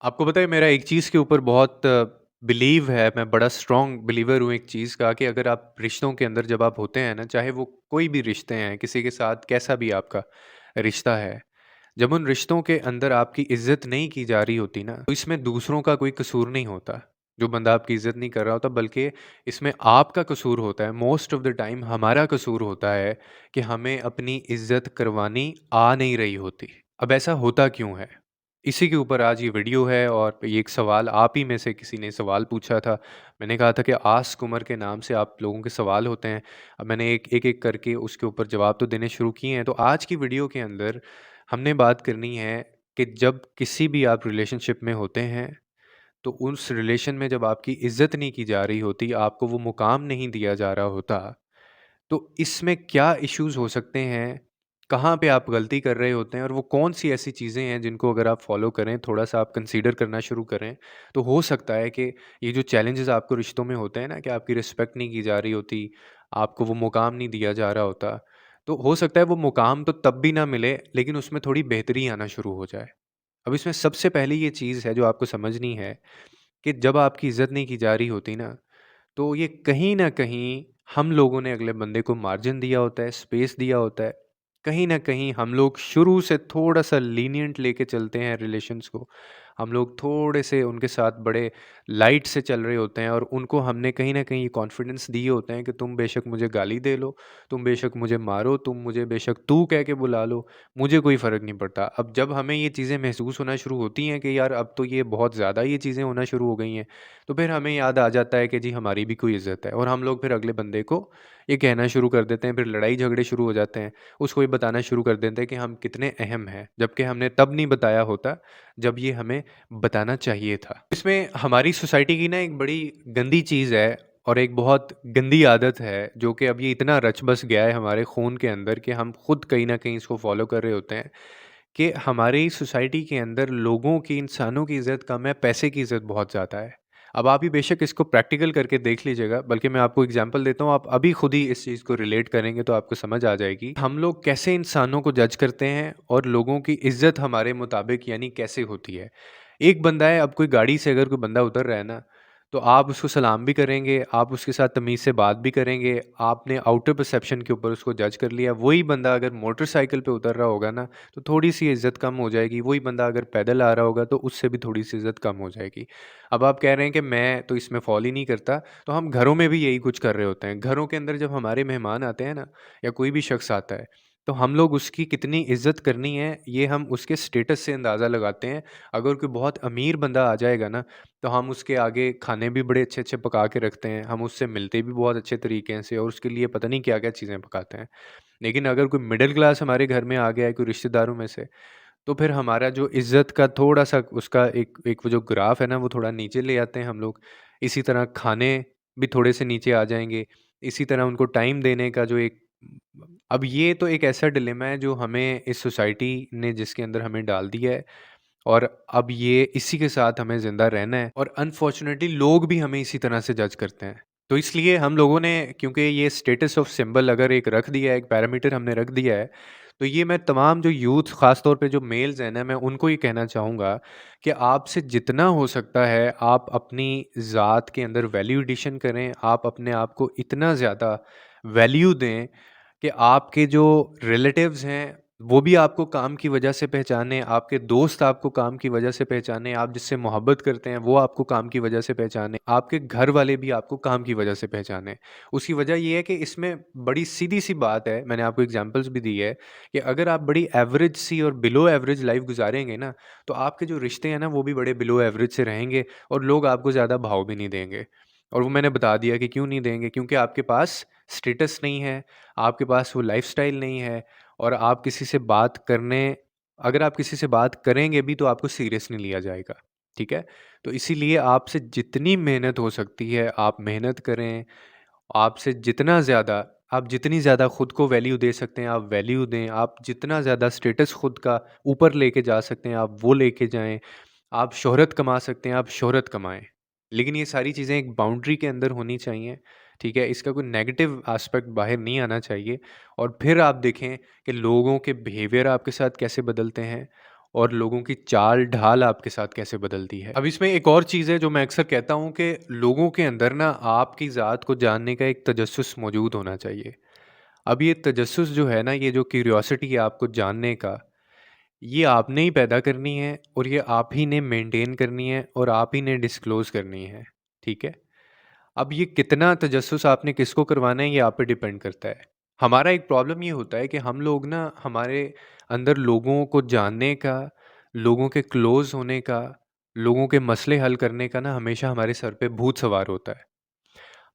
आपको पता है मेरा एक चीज़ के ऊपर बहुत बिलीव है, मैं बड़ा स्ट्रॉन्ग बिलीवर हूँ एक चीज़ का कि अगर आप रिश्तों के अंदर जब आप होते हैं ना, चाहे वो कोई भी रिश्ते हैं, किसी के साथ कैसा भी आपका रिश्ता है, जब उन रिश्तों के अंदर आपकी इज़्ज़त नहीं की जा रही होती ना, तो इसमें दूसरों का कोई कसूर नहीं होता। जो बंदा आपकी इज़्ज़त नहीं कर रहा होता, बल्कि इसमें आपका कसूर होता है। मोस्ट ऑफ द टाइम हमारा कसूर होता है कि हमें अपनी इज़्ज़त करवानी आ नहीं रही होती। अब ऐसा होता क्यों है? इसी के ऊपर आज ये वीडियो है और ये एक सवाल आप ही में से किसी ने सवाल पूछा था। मैंने कहा था कि आस्क उमर के नाम से आप लोगों के सवाल होते हैं। अब मैंने एक-एक करके उसके ऊपर जवाब तो देने शुरू किए हैं। तो आज की वीडियो के अंदर हमने बात करनी है कि जब किसी भी आप रिलेशनशिप में होते हैं, तो उस रिलेशन में जब आपकी इज़्ज़त नहीं की जा रही होती, आपको वो मुकाम नहीं दिया जा रहा होता, तो इसमें क्या इश्यूज़ हो सकते हैं? कहाँ पे आप गलती कर रहे होते हैं और वो कौन-सी ऐसी चीज़ें हैं जिनको अगर आप फ़ॉलो करें, थोड़ा-सा आप कंसीडर करना शुरू करें, तो हो सकता है कि ये जो चैलेंजेज़ आपको रिश्तों में होते हैं ना कि आपकी रिस्पेक्ट नहीं की जा रही होती, आपको वो मुकाम नहीं दिया जा रहा होता, तो हो सकता है वो मुकाम तो तब भी ना मिले, लेकिन उसमें थोड़ी बेहतरी आना शुरू हो जाए। अब इसमें सबसे पहली ये चीज़ है जो आपको समझनी है कि जब आपकी इज़्ज़त नहीं की जा रही होती ना, तो ये कहीं न कहीं हम लोगों ने अगले बंदे को मार्जिन दिया होता है, स्पेस दिया होता है। कहीं न कहीं हम लोग शुरू से थोड़ा-सा लीनिएंट लेके चलते हैं रिलेशंस को। हम लोग थोड़े से उनके साथ बड़े लाइट से चल रहे होते हैं और उनको हमने कहीं न कहीं कॉन्फिडेंस दिए होते हैं कि तुम बेशक मुझे गाली दे लो, तुम बेशक मुझे मारो, तुम मुझे बेशक तू कह के बुला लो, मुझे कोई फ़र्क नहीं पड़ता। अब जब हमें ये चीज़ें महसूस होना शुरू होती हैं कि यार अब तो ये बहुत ज़्यादा ये चीज़ें होना शुरू हो गई हैं, तो फिर हमें याद आ जाता है कि जी हमारी भी कोई इज़्ज़त है और हम लोग फिर अगले बंदे को ये कहना शुरू कर देते हैं, फिर लड़ाई झगड़े शुरू हो जाते हैं। उसको ये बताना शुरू कर देते हैं कि हम कितने अहम हैं, जबकि हमने तब नहीं बताया होता जब ये हमें बताना चाहिए था। इसमें हमारी सोसाइटी की ना एक बड़ी गंदी चीज़ है और एक बहुत गंदी आदत है जो कि अब ये इतना रच बस गया है हमारे खून के अंदर कि हम खुद कहीं न कहीं इसको फ़ॉलो कर रहे होते हैं कि हमारी सोसाइटी के अंदर लोगों की, इंसानों की इज़्ज़त कम है, पैसे की इज़्ज़त बहुत ज़्यादा है। अब आप भी बेशक इसको प्रैक्टिकल करके देख लीजिएगा, बल्कि मैं आपको एग्ज़ाम्पल देता हूँ, आप अभी खुद ही इस चीज़ को रिलेट करेंगे तो आपको समझ आ जाएगी। हम लोग कैसे इंसानों को जज करते हैं और लोगों की इज़्ज़त हमारे मुताबिक यानी कैसे होती है। एक बंदा है, अब कोई गाड़ी से अगर कोई बंदा उतर रहा है ना, तो आप उसको सलाम भी करेंगे, आप उसके साथ तमीज़ से बात भी करेंगे, आपने आउटर परसेप्शन के ऊपर उसको जज कर लिया। वही बंदा अगर मोटरसाइकिल पे उतर रहा होगा ना, तो थोड़ी-सी इज़्ज़त कम हो जाएगी, वही बंदा अगर पैदल आ रहा होगा तो उससे भी थोड़ी-सी इज़्ज़त कम हो जाएगी। अब आप कह रहे हैं कि मैं तो इसमें फ़ॉल ही नहीं करता, तो हम घरों में भी यही कुछ कर रहे होते हैं। घरों के अंदर जब हमारे मेहमान आते हैं ना या कोई भी शख़्स आता है, तो हम लोग उसकी कितनी इज़्ज़त करनी है, ये हम उसके स्टेटस से अंदाज़ा लगाते हैं। अगर कोई बहुत अमीर बंदा आ जाएगा ना, तो हम उसके आगे खाने भी बड़े अच्छे-अच्छे पका के रखते हैं, हम उससे मिलते भी बहुत अच्छे तरीके से और उसके लिए पता नहीं क्या-क्या चीज़ें पकाते हैं। लेकिन अगर कोई मिडल क्लास हमारे घर में आ गया है, कोई रिश्तेदारों में से, तो फिर हमारा जो इज़्ज़त का थोड़ा-सा उसका एक एक वो जो ग्राफ है ना, वो थोड़ा नीचे ले आते हैं हम लोग। इसी तरह खाने भी थोड़े से नीचे आ जाएँगे। इसी तरह उनको टाइम देने का जो एक अब ये तो एक ऐसा डिलेमा है जो हमें इस सोसाइटी ने जिसके अंदर हमें डाल दिया है और अब ये इसी के साथ हमें ज़िंदा रहना है और अनफॉर्च्युनेटली लोग भी हमें इसी तरह से जज करते हैं। तो इसलिए हम लोगों ने क्योंकि ये स्टेटस ऑफ सिंबल अगर एक रख दिया है, एक पैरामीटर हमने रख दिया है, तो ये मैं तमाम जो यूथ ख़ास तौर पे जो मेल्स हैं ना, मैं उनको ये कहना चाहूँगा कि आपसे जितना हो सकता है आप अपनी ज़ात के अंदर वैल्यू एडिशन करें, आप अपने आप को इतना ज़्यादा वैल्यू दें कि आपके जो रिलेटिव्स हैं, वो भी आपको काम की वजह से पहचानें, आपके दोस्त आपको काम की वजह से पहचानें, आप जिससे मोहब्बत करते हैं, वो आपको काम की वजह से पहचानें, आपके घर वाले भी आपको काम की वजह से पहचानें। उसकी वजह ये है कि इसमें बड़ी सीधी-सी बात है, मैंने आपको एग्ज़ाम्पल्स भी दी है कि अगर आप बड़ी एवरेज सी और बिलो एवरेज लाइफ़ गुज़ारेंगे ना, तो आपके जो रिश्ते हैं ना, वो भी बड़े बिलो एवरेज से रहेंगे और लोग आपको ज़्यादा भाव भी नहीं देंगे। और वो मैंने बता दिया कि क्यों नहीं देंगे, क्योंकि आपके पास स्टेटस नहीं है, आपके पास वो लाइफ़स्टाइल नहीं है और आप किसी से बात करने अगर आप किसी से बात करेंगे भी तो आपको सीरियस नहीं लिया जाएगा, ठीक है? तो इसीलिए आपसे जितनी मेहनत हो सकती है आप मेहनत करें, आपसे जितना ज़्यादा आप जितनी ज़्यादा खुद को वैल्यू दे सकते हैं आप वैल्यू दें, आप जितना ज़्यादा स्टेटस खुद का ऊपर लेके जा सकते हैं आप वो लेके जाएँ, आप शोहरत कमा सकते हैं आप शोहरत कमाएँ। लेकिन ये सारी चीज़ें एक बाउंड्री के अंदर होनी चाहिए, ठीक है? इसका कोई नेगेटिव एस्पेक्ट बाहर नहीं आना चाहिए और फिर आप देखें कि लोगों के बिहेवियर आपके साथ कैसे बदलते हैं और लोगों की चाल-ढाल आपके साथ कैसे बदलती है। अब इसमें एक और चीज़ है जो मैं अक्सर कहता हूँ कि लोगों के अंदर ना आपकी ज़ात को जानने का एक तजस्सुस मौजूद होना चाहिए। अब ये तजस्सुस जो है ना, ये जो क्यूरियोसिटी है आपको जानने का, ये आपने ही पैदा करनी है और ये आप ही ने मेंटेन करनी है और आप ही ने डिस्क्लोज़ करनी है, ठीक है? अब ये कितना तजस्सुस आपने किसको करवाना है, ये आप पे डिपेंड करता है। हमारा एक प्रॉब्लम ये होता है कि हम लोग ना हमारे अंदर लोगों को जानने का, लोगों के क्लोज़ होने का, लोगों के मसले हल करने का ना हमेशा हमारे सर पे भूत सवार होता है।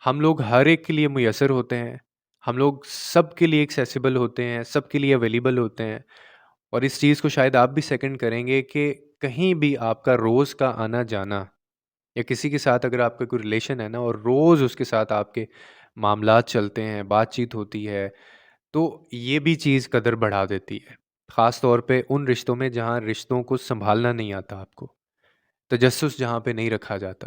हम लोग हर एक के लिए मुयस्सर होते हैं, हम लोग सबके लिए एक्सेसिबल होते हैं, सबके लिए अवेलेबल होते हैं और इस चीज़ को शायद आप भी सेकंड करेंगे कि कहीं भी आपका रोज़ का आना-जाना या किसी के साथ अगर आपका कोई रिलेशन है ना और रोज़ उसके साथ आपके मामलात चलते हैं, बातचीत होती है, तो ये भी चीज़ कदर बढ़ा देती है। ख़ास तौर पे उन रिश्तों में जहाँ रिश्तों को सँभालना नहीं आता आपको, तजस्सुस जहाँ पे नहीं रखा जाता।